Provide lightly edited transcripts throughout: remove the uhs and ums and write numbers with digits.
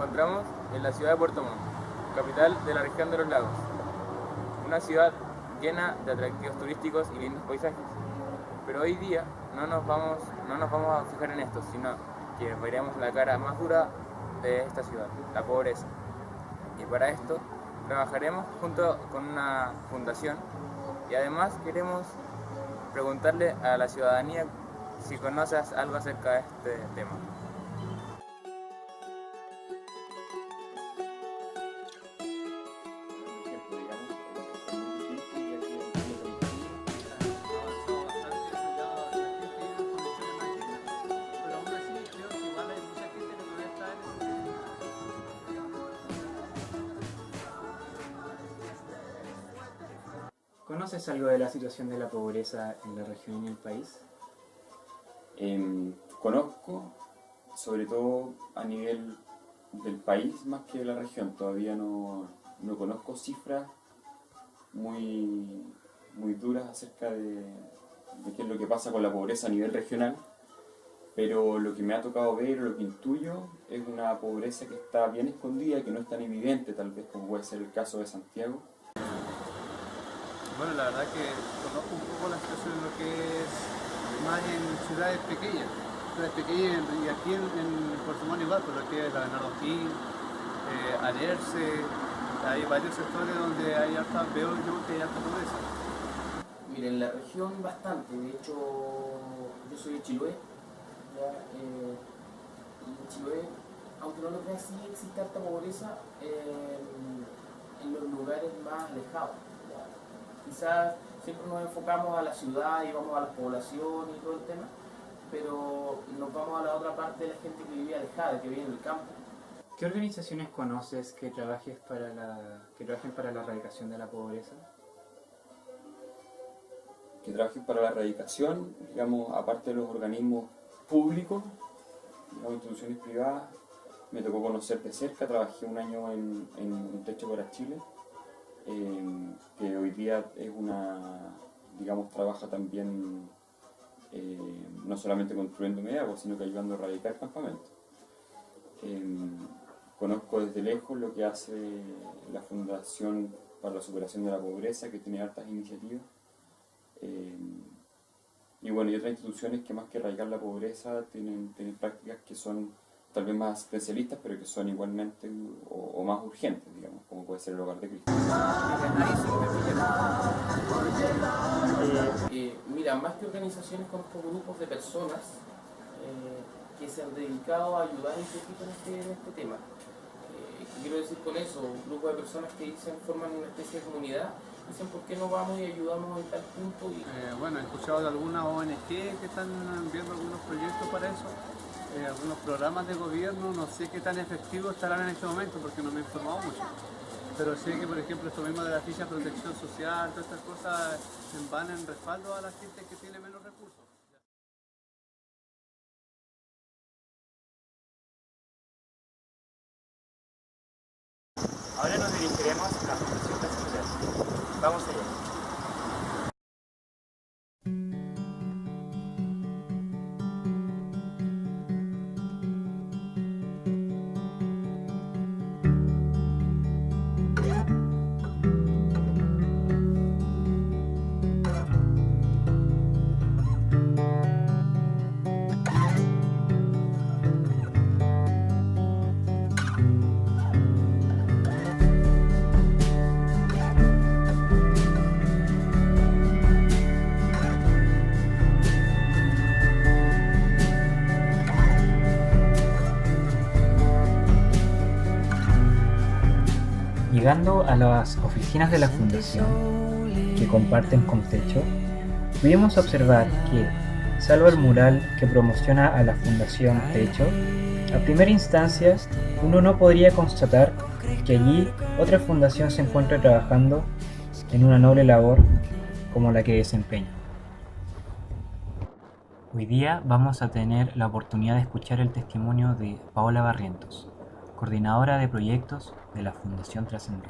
encontramos en la ciudad de Puerto Montt, capital de la región de los lagos. Una ciudad llena de atractivos turísticos y lindos paisajes. Pero hoy día no nos vamos a fijar en esto, sino que veremos la cara más dura de esta ciudad, la pobreza. Y para esto trabajaremos junto con una fundación y además queremos preguntarle a la ciudadanía si conoces algo acerca de este tema. ¿Conoces algo de la situación de la pobreza en la región y en el país? Conozco, sobre todo a nivel del país más que de la región. Todavía no conozco cifras muy duras acerca de qué es lo que pasa con la pobreza a nivel regional, pero lo que me ha tocado ver o lo que intuyo es una pobreza que está bien escondida, que no es tan evidente tal vez como puede ser el caso de Santiago. Bueno, la verdad que conozco un poco la situación de lo que es más en ciudades pequeñas y aquí en Puerto Montt igual, por lo que es la Bernardo O'Higgins, Alerce, hay varios sectores donde hay harta, veo yo que hay harta pobreza. Mira, en la región bastante, de hecho yo soy de Chiloé, ¿ya? Y en Chiloé, aunque no lo creas, sí existe harta pobreza en los lugares más alejados. Quizás siempre nos enfocamos a la ciudad y vamos a la población y todo el tema, pero nos vamos a la otra parte de la gente que vive alejada, que vive en el campo. ¿Qué organizaciones conoces que trabajen para la erradicación de la pobreza? Que trabajen para la erradicación, digamos, aparte de los organismos públicos, digamos, instituciones privadas. Me tocó conocer de cerca, trabajé un año en Techo para Chile, que hoy día es trabaja también no solamente construyendo medagogos, sino que ayudando a erradicar campamentos. Conozco desde lejos lo que hace la Fundación para la Superación de la Pobreza, que tiene hartas iniciativas. Y bueno, y otras instituciones que más que erradicar la pobreza tienen prácticas que son tal vez más especialistas, pero que son igualmente o más urgentes, digamos, como puede ser el Hogar de Cristo. Mira, más que organizaciones, conozco grupos de personas que se han dedicado a ayudar un poquito en este tema. ¿Qué quiero decir con eso? Un grupo de personas que forman una especie de comunidad, dicen por qué no vamos y ayudamos en tal punto. Bueno, he escuchado de algunas ONG que están viendo algunos proyectos para eso, algunos programas de gobierno, no sé qué tan efectivos estarán en este momento porque no me he informado mucho. Pero sé que, por ejemplo, esto mismo de la ficha de protección social, todas estas cosas van en respaldo a la gente que tiene menos recursos. Ahora nos dirigiremos a la Fundación Trascender. Vamos allá. Llegando a las oficinas de la Fundación, que comparten con Techo, pudimos observar que, salvo el mural que promociona a la Fundación Techo, a primera instancia uno no podría constatar que allí otra fundación se encuentra trabajando en una noble labor como la que desempeña. Hoy día vamos a tener la oportunidad de escuchar el testimonio de Paola Barrientos, coordinadora de proyectos de la Fundación Trascender.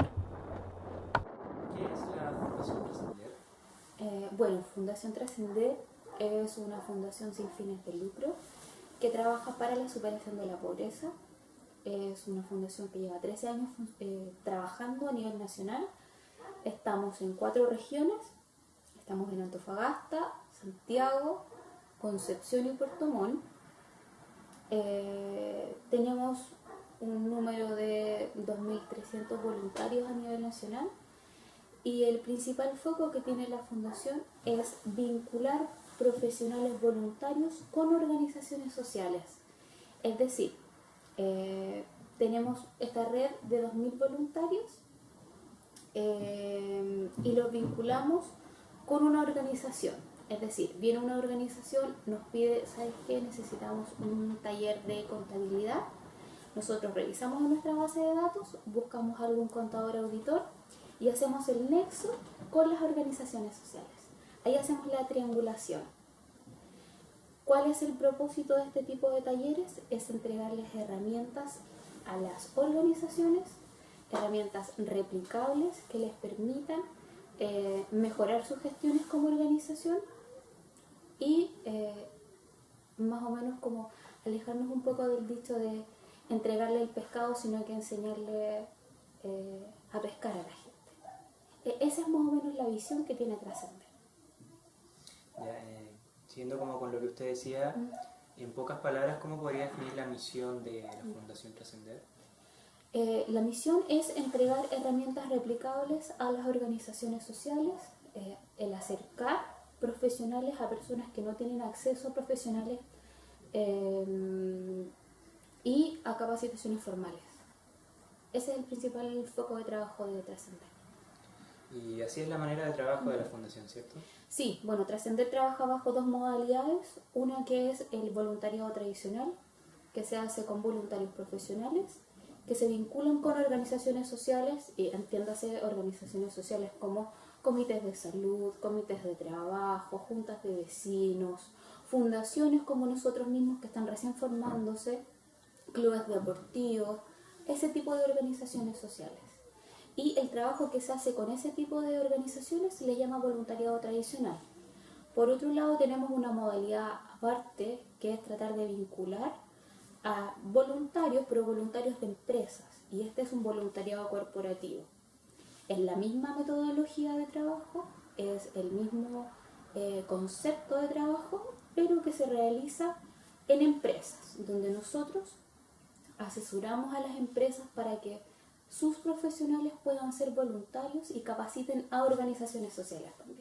¿Qué es la Fundación Trascender? Bueno, Fundación Trascender es una fundación sin fines de lucro que trabaja para la superación de la pobreza. es una fundación que lleva 13 años trabajando a nivel nacional. Estamos en 4 regiones, estamos en Antofagasta, Santiago, Concepción y Puerto Montt. Tenemos un número de 2.300 voluntarios a nivel nacional y el principal foco que tiene la fundación es vincular profesionales voluntarios con organizaciones sociales. Es decir, tenemos esta red de 2.000 voluntarios y los vinculamos con una organización. Es decir, viene una organización, nos pide, ¿sabes qué? Necesitamos un taller de contabilidad. Nosotros revisamos en nuestra base de datos, buscamos algún contador auditor y hacemos el nexo con las organizaciones sociales. Ahí hacemos la triangulación. ¿Cuál es el propósito de este tipo de talleres? Es entregarles herramientas a las organizaciones, herramientas replicables que les permitan mejorar sus gestiones como organización y más o menos como alejarnos un poco del dicho de entregarle el pescado, sino que enseñarle a pescar a la gente. Esa es más o menos la visión que tiene Trascender. Siguiendo como con lo que usted decía, en pocas palabras, ¿cómo podría definir la misión de la Fundación Trascender? La misión es entregar herramientas replicables a las organizaciones sociales, el acercar profesionales a personas que no tienen acceso a profesionales y a capacitaciones formales. Ese es el principal foco de trabajo de Trascender. Y así es la manera de trabajo de la Fundación, ¿cierto? Sí, bueno, Trascender trabaja bajo 2 modalidades. Una que es el voluntariado tradicional, que se hace con voluntarios profesionales, que se vinculan con organizaciones sociales, y entiéndase organizaciones sociales como comités de salud, comités de trabajo, juntas de vecinos, fundaciones como nosotros mismos que están recién formándose, clubes deportivos, ese tipo de organizaciones sociales. Y el trabajo que se hace con ese tipo de organizaciones se le llama voluntariado tradicional. Por otro lado, tenemos una modalidad aparte que es tratar de vincular a voluntarios, pero voluntarios de empresas. Y este es un voluntariado corporativo. Es la misma metodología de trabajo, es el mismo concepto de trabajo, pero que se realiza en empresas, donde nosotros asesoramos a las empresas para que sus profesionales puedan ser voluntarios y capaciten a organizaciones sociales también.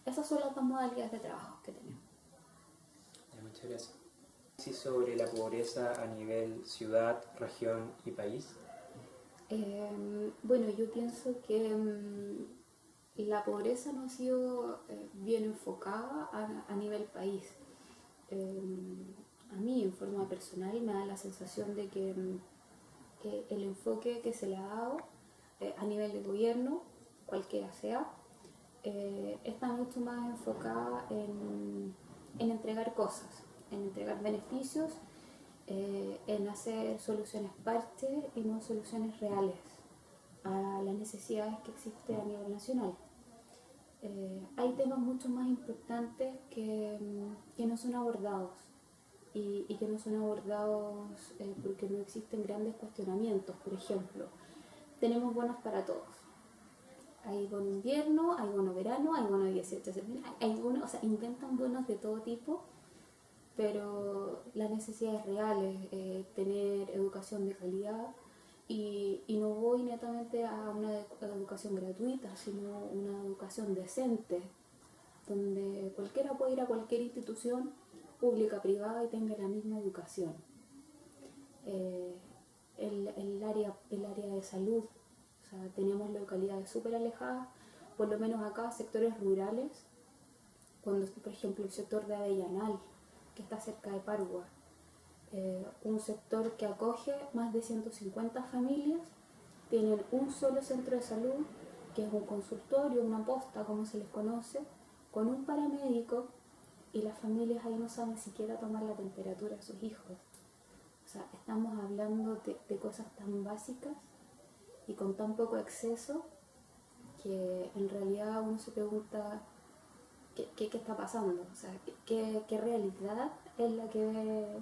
Esas son las 2 modalidades de trabajo que tenemos. Muchas gracias. Sí, sobre la pobreza a nivel ciudad, región y país. Bueno, yo pienso que la pobreza no ha sido bien enfocada a nivel país. A mí, en forma personal, me da la sensación de que el enfoque que se le ha dado a nivel de gobierno, cualquiera sea, está mucho más enfocada en entregar cosas, en entregar beneficios, en hacer soluciones parche y no soluciones reales a las necesidades que existen a nivel nacional. Hay temas mucho más importantes que no son abordados y que no son abordados porque no existen grandes cuestionamientos. Por ejemplo, tenemos bonos para todos. Hay bono invierno, hay bono verano, hay bono 18 de septiembre, hay bonos, o sea, inventan bonos de todo tipo, pero las necesidades reales, tener educación de calidad, y no voy netamente a una educación gratuita, sino una educación decente, donde cualquiera puede ir a cualquier institución pública, privada y tenga la misma educación. El área de salud, o sea, tenemos localidades súper alejadas, por lo menos acá, sectores rurales, cuando, por ejemplo, el sector de Avellanal, que está cerca de Pargua, un sector que acoge más de 150 familias, tienen un solo centro de salud, que es un consultorio, una posta, como se les conoce, con un paramédico, y las familias ahí no saben siquiera tomar la temperatura de sus hijos. O sea, estamos hablando de cosas tan básicas y con tan poco acceso que en realidad uno se pregunta qué está pasando, o sea, qué realidad es la que ve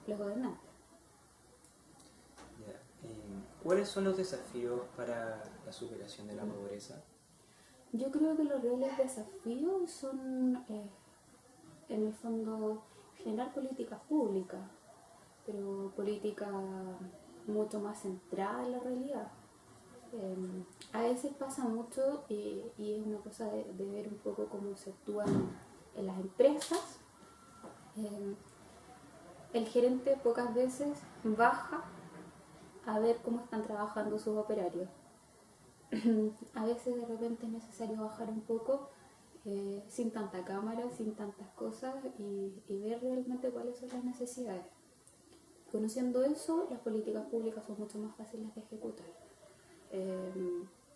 los gobernantes. ¿Cuáles son los desafíos para la superación de la pobreza? Yo creo que los reales desafíos son, en el fondo, generar políticas públicas, pero políticas mucho más centradas en la realidad. A veces pasa mucho y es una cosa de ver un poco cómo se actúan en las empresas. El gerente pocas veces baja a ver cómo están trabajando sus operarios. A veces de repente es necesario bajar un poco sin tanta cámara, sin tantas cosas y ver realmente cuáles son las necesidades. Conociendo eso, las políticas públicas son mucho más fáciles de ejecutar.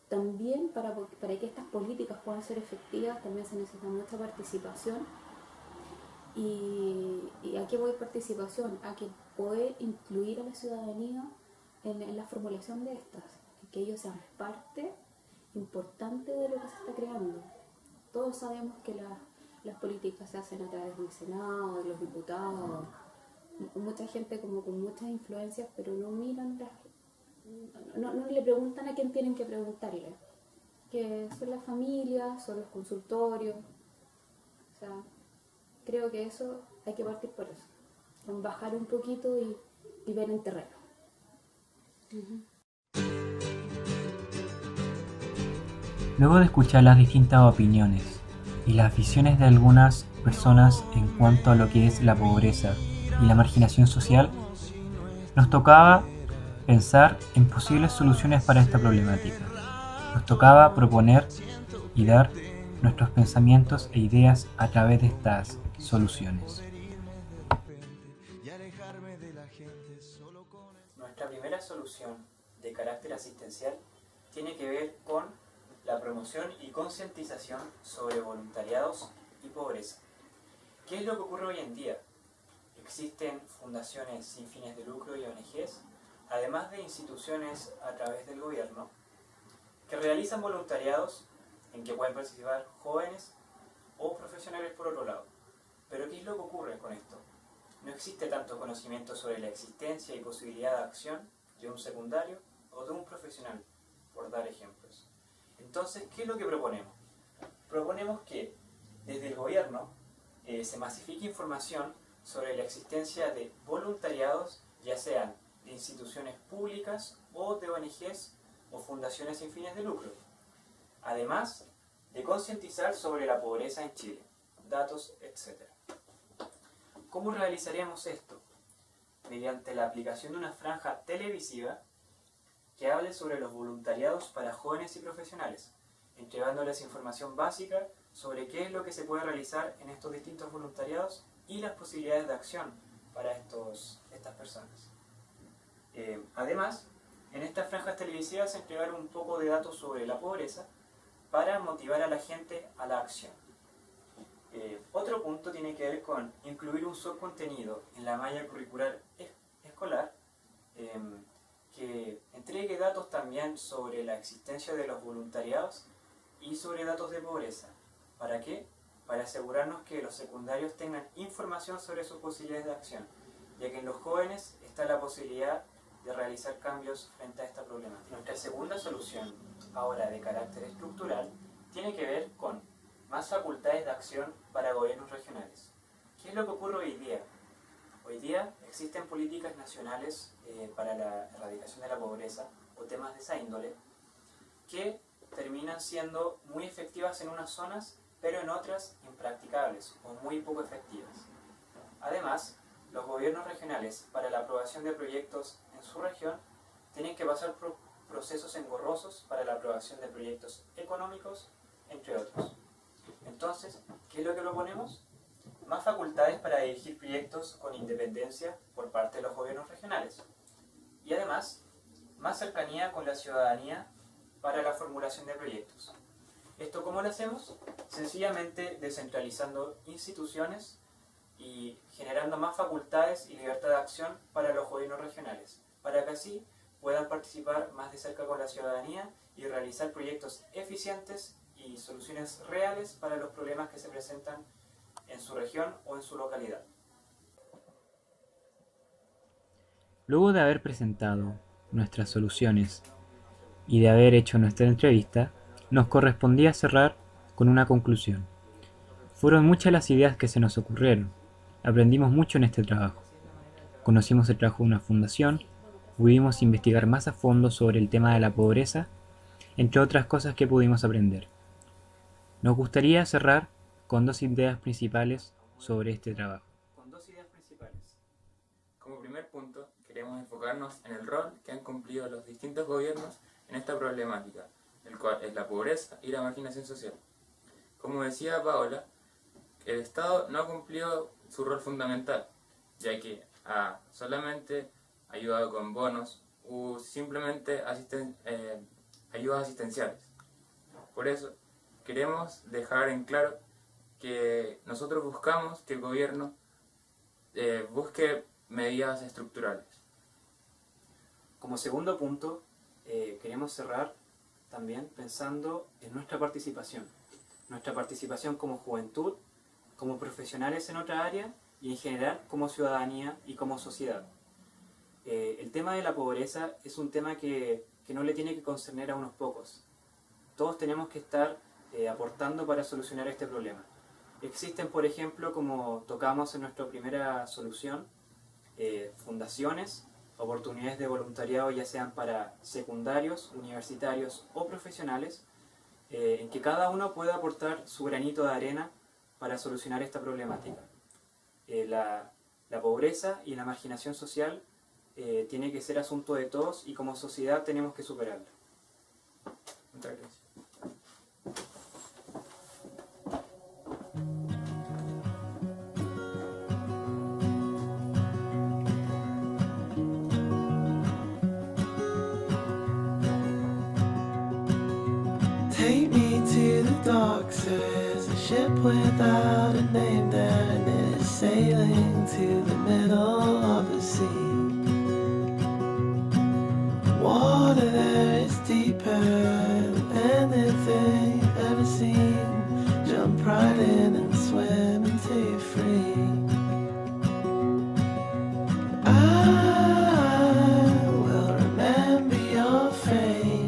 También para que estas políticas puedan ser efectivas también se necesita mucha participación. ¿Y a qué voy participación? A que poder incluir a la ciudadanía en la formulación de estas, que ellos sean parte importante de lo que se está creando. Todos sabemos que las políticas se hacen a través del Senado, de los diputados, mucha gente como con muchas influencias, pero no miran no le preguntan a quién tienen que preguntarle, que son las familias, son los consultorios. O sea, creo que eso hay que partir por eso, con bajar un poquito y ver en terreno. Luego de escuchar las distintas opiniones y las visiones de algunas personas en cuanto a lo que es la pobreza y la marginación social, nos tocaba pensar en posibles soluciones para esta problemática. Nos tocaba proponer y dar nuestros pensamientos e ideas a través de estas soluciones. Nuestra primera solución de carácter asistencial tiene que ver con la promoción y concientización sobre voluntariados y pobreza. ¿Qué es lo que ocurre hoy en día? Existen fundaciones sin fines de lucro y ONGs, además de instituciones a través del gobierno, que realizan voluntariados en que pueden participar jóvenes o profesionales por otro lado. Pero ¿qué es lo que ocurre con esto? No existe tanto conocimiento sobre la existencia y posibilidad de acción de un secundario o de un profesional, por dar ejemplos. Entonces, ¿qué es lo que proponemos? Proponemos que desde el gobierno se masifique información sobre la existencia de voluntariados, ya sean de instituciones públicas o de ONGs o fundaciones sin fines de lucro. Además de concientizar sobre la pobreza en Chile, datos, etc. ¿Cómo realizaríamos esto? Mediante la aplicación de una franja televisiva que hable sobre los voluntariados para jóvenes y profesionales, entregándoles información básica sobre qué es lo que se puede realizar en estos distintos voluntariados y las posibilidades de acción para estas personas. Además, en estas franjas televisivas se entregaron un poco de datos sobre la pobreza para motivar a la gente a la acción. Otro punto tiene que ver con incluir un subcontenido en la malla curricular escolar que entregue datos también sobre la existencia de los voluntariados y sobre datos de pobreza. ¿Para qué? Para asegurarnos que los secundarios tengan información sobre sus posibilidades de acción, ya que en los jóvenes está la posibilidad de realizar cambios frente a esta problemática. Nuestra segunda solución, ahora de carácter estructural, tiene que ver con más facultades de acción para gobiernos regionales. ¿Qué es lo que ocurre hoy día? Hoy día existen políticas nacionales para la erradicación de la pobreza o temas de esa índole que terminan siendo muy efectivas en unas zonas, pero en otras impracticables o muy poco efectivas. Además, los gobiernos regionales para la aprobación de proyectos en su región tienen que pasar por procesos engorrosos para la aprobación de proyectos económicos, entre otros. Entonces, ¿qué es lo que proponemos? Más facultades para dirigir proyectos con independencia por parte de los gobiernos regionales. Y además, más cercanía con la ciudadanía para la formulación de proyectos. ¿Esto cómo lo hacemos? Sencillamente descentralizando instituciones y generando más facultades y libertad de acción para los gobiernos regionales, para que así puedan participar más de cerca con la ciudadanía y realizar proyectos eficientes y soluciones reales para los problemas que se presentan en su región o en su localidad. Luego de haber presentado nuestras soluciones y de haber hecho nuestra entrevista, nos correspondía cerrar con una conclusión. Fueron muchas las ideas que se nos ocurrieron. Aprendimos mucho en este trabajo. Conocimos el trabajo de una fundación, pudimos investigar más a fondo sobre el tema de la pobreza, entre otras cosas que pudimos aprender. Nos gustaría cerrar con 2 ideas principales sobre este trabajo. Como primer punto, queremos enfocarnos en el rol que han cumplido los distintos gobiernos en esta problemática, el cual es la pobreza y la marginación social. Como decía Paola, el Estado no ha cumplido su rol fundamental, ya que ha solamente ayudado con bonos o simplemente ayudas asistenciales. Por eso, queremos dejar en claro que nosotros buscamos que el gobierno busque medidas estructurales. Como segundo punto, queremos cerrar también pensando en nuestra participación como juventud, como profesionales en otra área y en general como ciudadanía y como sociedad. El tema de la pobreza es un tema que no le tiene que concerner a unos pocos. Todos tenemos que estar aportando para solucionar este problema. Existen, por ejemplo, como tocamos en nuestra primera solución, fundaciones, oportunidades de voluntariado ya sean para secundarios, universitarios o profesionales, en que cada uno pueda aportar su granito de arena para solucionar esta problemática. La pobreza y la marginación social tiene que ser asunto de todos y como sociedad tenemos que superarla. Muchas gracias. Take me to the docks, there's a ship without a name there, and it is sailing to the middle of the sea. Water there is deeper than anything you've ever seen. Jump right in and swim until you're free. I will remember your face